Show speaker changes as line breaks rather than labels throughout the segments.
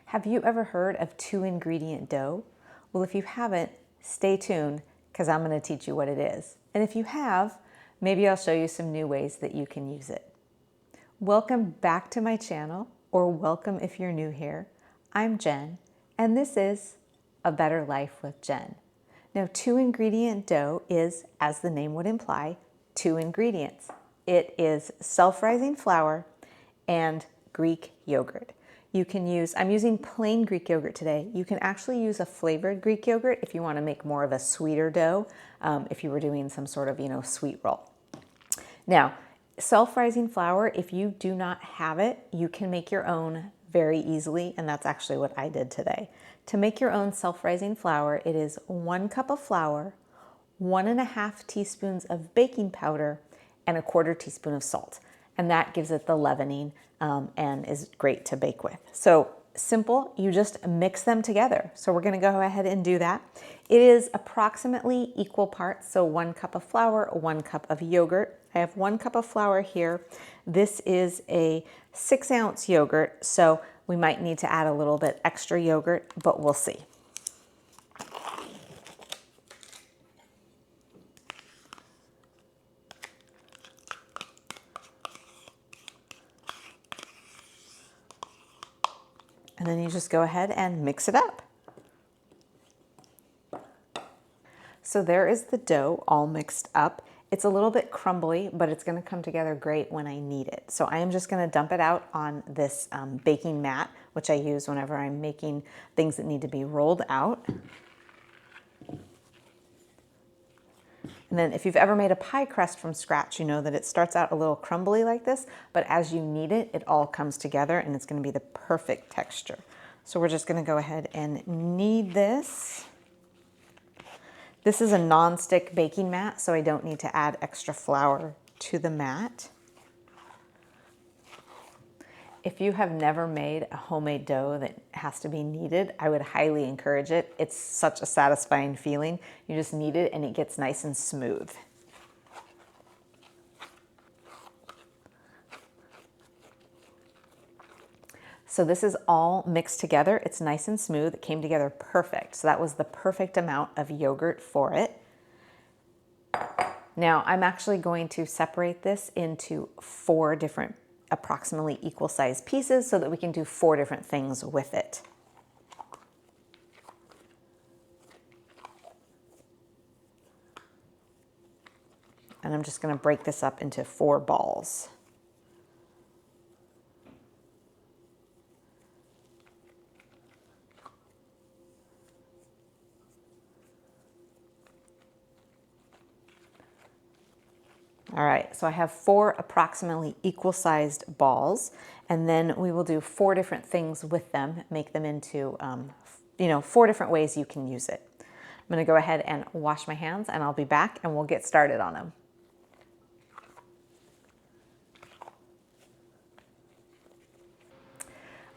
Have you ever heard of 2-ingredient dough? Well, if you haven't, stay tuned because I'm going to teach you what it is. And if you have, maybe I'll show you some new ways that you can use it. Welcome back to my channel, or welcome if you're new here. I'm Jen, and this is A Better Life with Jen. Now, 2-ingredient dough is, as the name would imply, 2 ingredients. It is self-rising flour and Greek yogurt. You can use, I'm using plain Greek yogurt today. You can actually use a flavored Greek yogurt if you want to make more of a sweeter dough, if you were doing some sort of, sweet roll. Now, self-rising flour, if you do not have it, you can make your own very easily, and that's actually what I did today. To make your own self-rising flour, it is 1 cup of flour, 1.5 teaspoons of baking powder, and 1/4 teaspoon of salt. And that gives it the leavening and is great to bake with. So simple, you just mix them together. So we're gonna go ahead and do that. It is approximately equal parts, so 1 cup of flour, 1 cup of yogurt. I have 1 cup of flour here. This is a 6-ounce yogurt, so we might need to add a little bit extra yogurt, but we'll see. And then you just go ahead and mix it up. So there is the dough all mixed up. It's a little bit crumbly, but it's gonna come together great when I knead it. So I am just gonna dump it out on this baking mat, which I use whenever I'm making things that need to be rolled out. And then if you've ever made a pie crust from scratch, you know that it starts out a little crumbly like this, but as you knead it, it all comes together and it's gonna be the perfect texture. So we're just gonna go ahead and knead this. This is a non-stick baking mat, so I don't need to add extra flour to the mat. If you have never made a homemade dough that has to be kneaded, I would highly encourage it. It's such a satisfying feeling. You just knead it and it gets nice and smooth. So this is all mixed together. It's nice and smooth. It came together perfect. So that was the perfect amount of yogurt for it. Now I'm actually going to separate this into 4 different approximately equal sized pieces so that we can do 4 different things with it. And I'm just going to break this up into 4 balls. All right, so I have 4 approximately equal-sized balls, and then we will do 4 different things with them, make them into, 4 different ways you can use it. I'm gonna go ahead and wash my hands, and I'll be back, and we'll get started on them.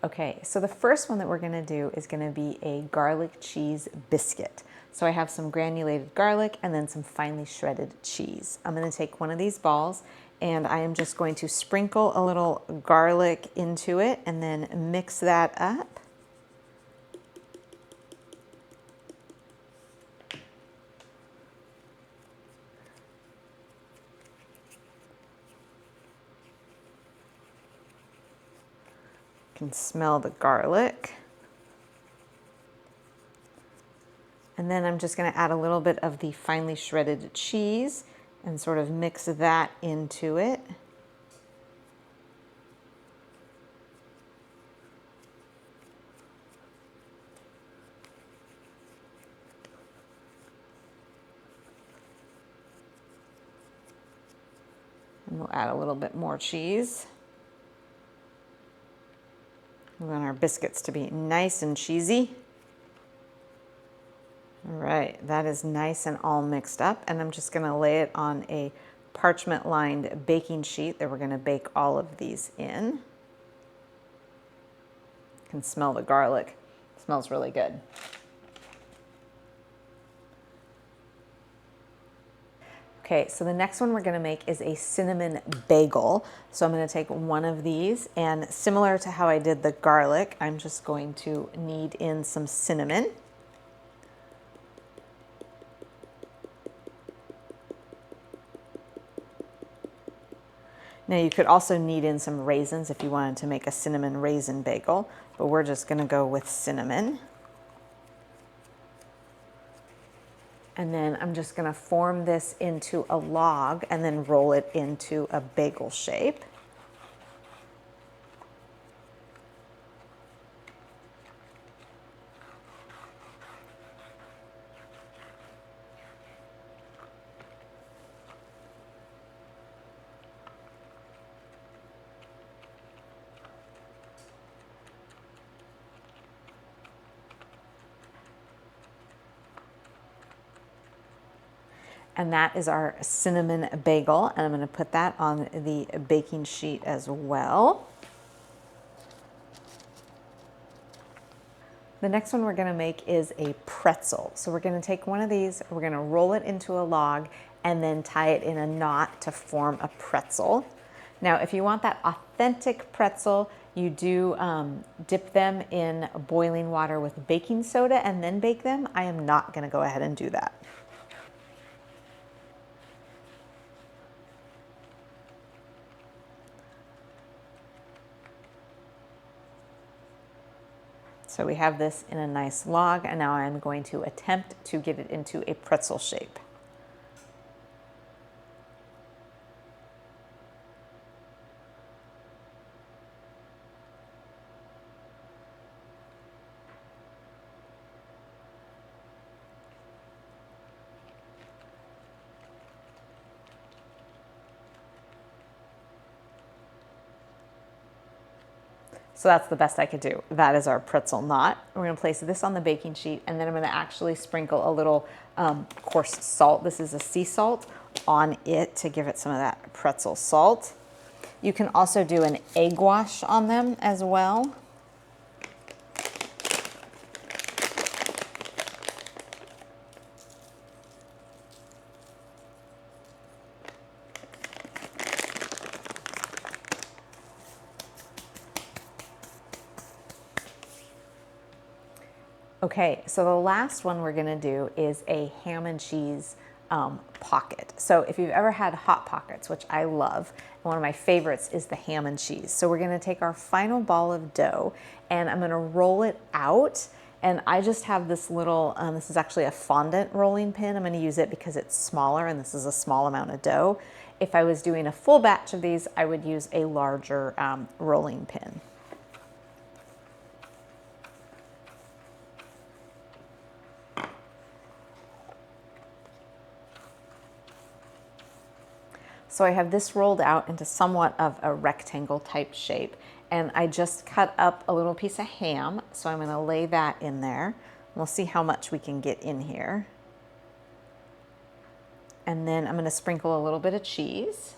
Okay, so the first one that we're gonna do is gonna be a garlic cheese biscuit. So I have some granulated garlic and then some finely shredded cheese. I'm gonna take one of these balls and I am just going to sprinkle a little garlic into it and then mix that up. You can smell the garlic. And then I'm just going to add a little bit of the finely shredded cheese and sort of mix that into it. And we'll add a little bit more cheese. We want our biscuits to be nice and cheesy. All right, that is nice and all mixed up, and I'm just gonna lay it on a parchment-lined baking sheet that we're gonna bake all of these in. You can smell the garlic. It smells really good. Okay, so the next one we're gonna make is a cinnamon bagel. So I'm gonna take one of these, and similar to how I did the garlic, I'm just going to knead in some cinnamon. Now you could also knead in some raisins if you wanted to make a cinnamon raisin bagel, but we're just gonna go with cinnamon. And then I'm just gonna form this into a log and then roll it into a bagel shape. And that is our cinnamon bagel. And I'm gonna put that on the baking sheet as well. The next one we're gonna make is a pretzel. So we're gonna take one of these, we're gonna roll it into a log and then tie it in a knot to form a pretzel. Now, if you want that authentic pretzel, you do dip them in boiling water with baking soda and then bake them. I am not gonna go ahead and do that. So we have this in a nice log, and now I'm going to attempt to get it into a pretzel shape. So that's the best I could do. That is our pretzel knot. We're gonna place this on the baking sheet, and then I'm gonna actually sprinkle a little coarse salt. This is a sea salt on it to give it some of that pretzel salt. You can also do an egg wash on them as well. Okay, so the last one we're gonna do is a ham and cheese pocket. So if you've ever had Hot Pockets, which I love, and one of my favorites is the ham and cheese. So we're gonna take our final ball of dough and I'm gonna roll it out. And I just have this little, this is actually a fondant rolling pin. I'm gonna use it because it's smaller and this is a small amount of dough. If I was doing a full batch of these, I would use a larger rolling pin. So I have this rolled out into somewhat of a rectangle type shape, and I just cut up a little piece of ham. So I'm gonna lay that in there. We'll see how much we can get in here. And then I'm gonna sprinkle a little bit of cheese.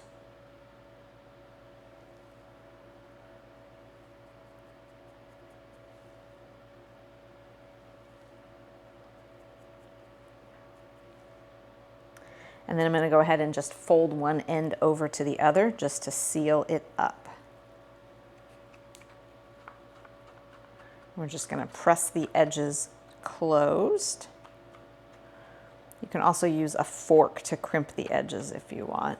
And then I'm gonna go ahead and just fold one end over to the other just to seal it up. We're just gonna press the edges closed. You can also use a fork to crimp the edges if you want.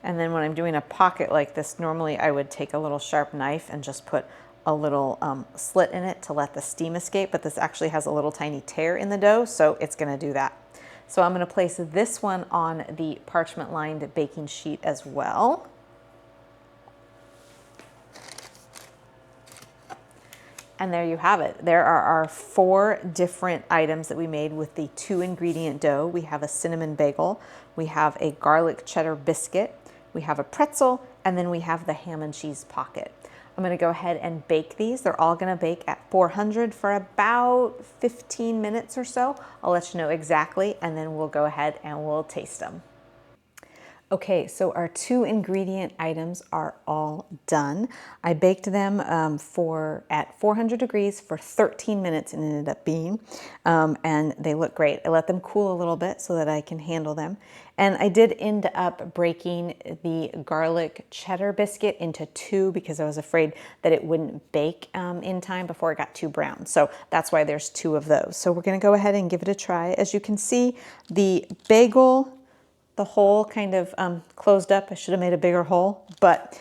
And then when I'm doing a pocket like this, normally I would take a little sharp knife and just put a little slit in it to let the steam escape, but this actually has a little tiny tear in the dough, so it's gonna do that. So I'm gonna place this one on the parchment lined baking sheet as well. And there you have it. There are our 4 different items that we made with the 2 ingredient dough. We have a cinnamon bagel, we have a garlic cheddar biscuit, we have a pretzel, and then we have the ham and cheese pocket. I'm gonna go ahead and bake these. They're all gonna bake at 400 for about 15 minutes or so. I'll let you know exactly, and then we'll go ahead and we'll taste them. Okay, so our 2 ingredient items are all done. I baked them at 400 degrees for 13 minutes and it ended up being, and they look great. I let them cool a little bit so that I can handle them. And I did end up breaking the garlic cheddar biscuit into 2 because I was afraid that it wouldn't bake in time before it got too brown. So that's why there's 2 of those. So we're gonna go ahead and give it a try. As you can see, the bagel, the hole kind of closed up. I should have made a bigger hole, but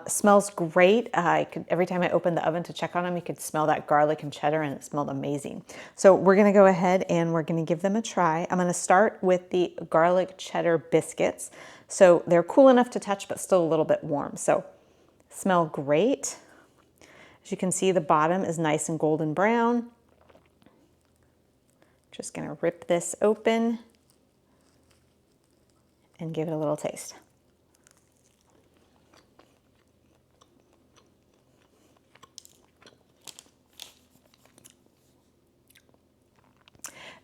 smells great. Every time I opened the oven to check on them, you could smell that garlic and cheddar and it smelled amazing. So we're gonna go ahead and we're gonna give them a try. I'm gonna start with the garlic cheddar biscuits. So they're cool enough to touch, but still a little bit warm. So smell great. As you can see, the bottom is nice and golden brown. Just gonna rip this open and give it a little taste.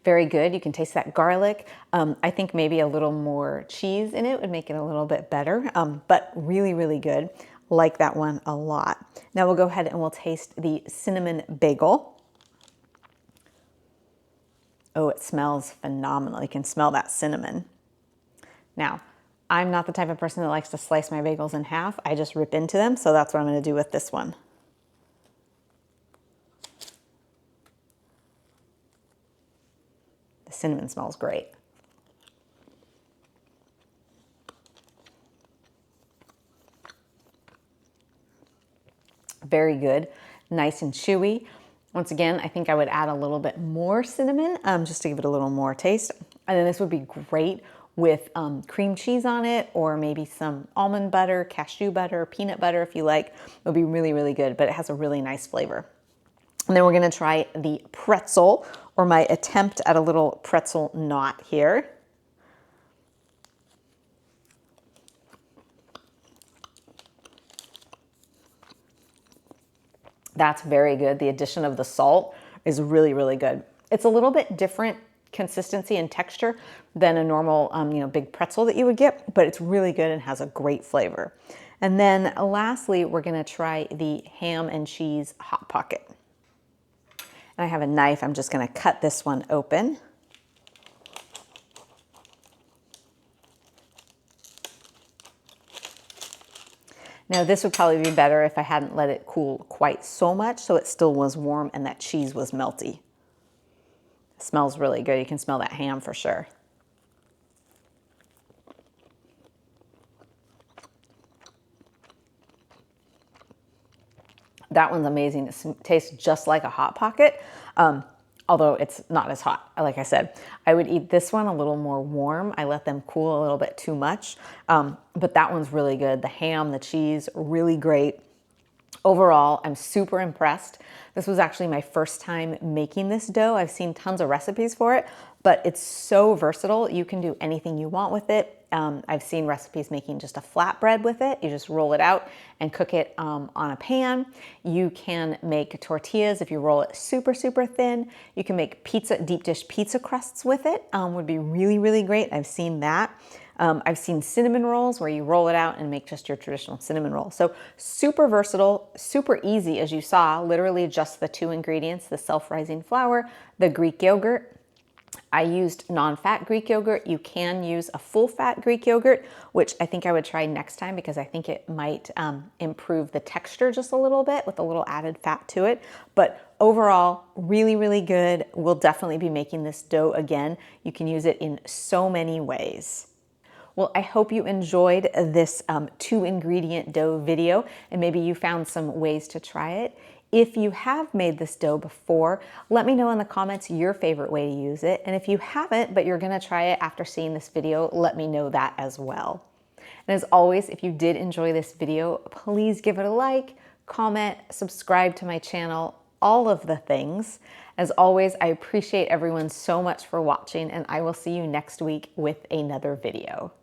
Very good. You can taste that garlic. I think maybe a little more cheese in it would make it a little bit better, but really, really good. Like that one a lot. Now we'll go ahead and we'll taste the cinnamon bagel. Oh, it smells phenomenal. You can smell that cinnamon. Now, I'm not the type of person that likes to slice my bagels in half. I just rip into them, so that's what I'm going to do with this one. The cinnamon smells great. Very good, nice and chewy. Once again, I think I would add a little bit more cinnamon just to give it a little more taste. And then this would be great with cream cheese on it, or maybe some almond butter, cashew butter, peanut butter if you like. It would be really, really good, but it has a really nice flavor. And then we're gonna try the pretzel, or my attempt at a little pretzel knot here. That's very good. The addition of the salt is really, really good. It's a little bit different consistency and texture than a normal, big pretzel that you would get, but it's really good and has a great flavor. And then lastly, we're gonna try the ham and cheese Hot Pocket. And I have a knife, I'm just gonna cut this one open. Now this would probably be better if I hadn't let it cool quite so much, so it still was warm and that cheese was melty. It smells really good. You can smell that ham for sure. That one's amazing. It tastes just like a Hot Pocket, although it's not as hot. Like I said, I would eat this one a little more warm. I let them cool a little bit too much, but that one's really good. The ham, the cheese, really great. Overall, I'm super impressed. This was actually my first time making this dough. I've seen tons of recipes for it, but it's so versatile. You can do anything you want with it. I've seen recipes making just a flatbread with it. You just roll it out and cook it on a pan. You can make tortillas if you roll it super, super thin. You can make pizza, deep dish pizza crusts with it. Would be really, really great. I've seen that. I've seen cinnamon rolls where you roll it out and make just your traditional cinnamon roll. So super versatile, super easy as you saw, literally just the 2 ingredients, the self-rising flour, the Greek yogurt. I used non-fat Greek yogurt. You can use a full-fat Greek yogurt, which I think I would try next time because I think it might improve the texture just a little bit with a little added fat to it. But overall, really, really good. We'll definitely be making this dough again. You can use it in so many ways. Well, I hope you enjoyed this 2 ingredient dough video and maybe you found some ways to try it. If you have made this dough before, let me know in the comments your favorite way to use it. And if you haven't, but you're gonna try it after seeing this video, let me know that as well. And as always, if you did enjoy this video, please give it a like, comment, subscribe to my channel, all of the things. As always, I appreciate everyone so much for watching, and I will see you next week with another video.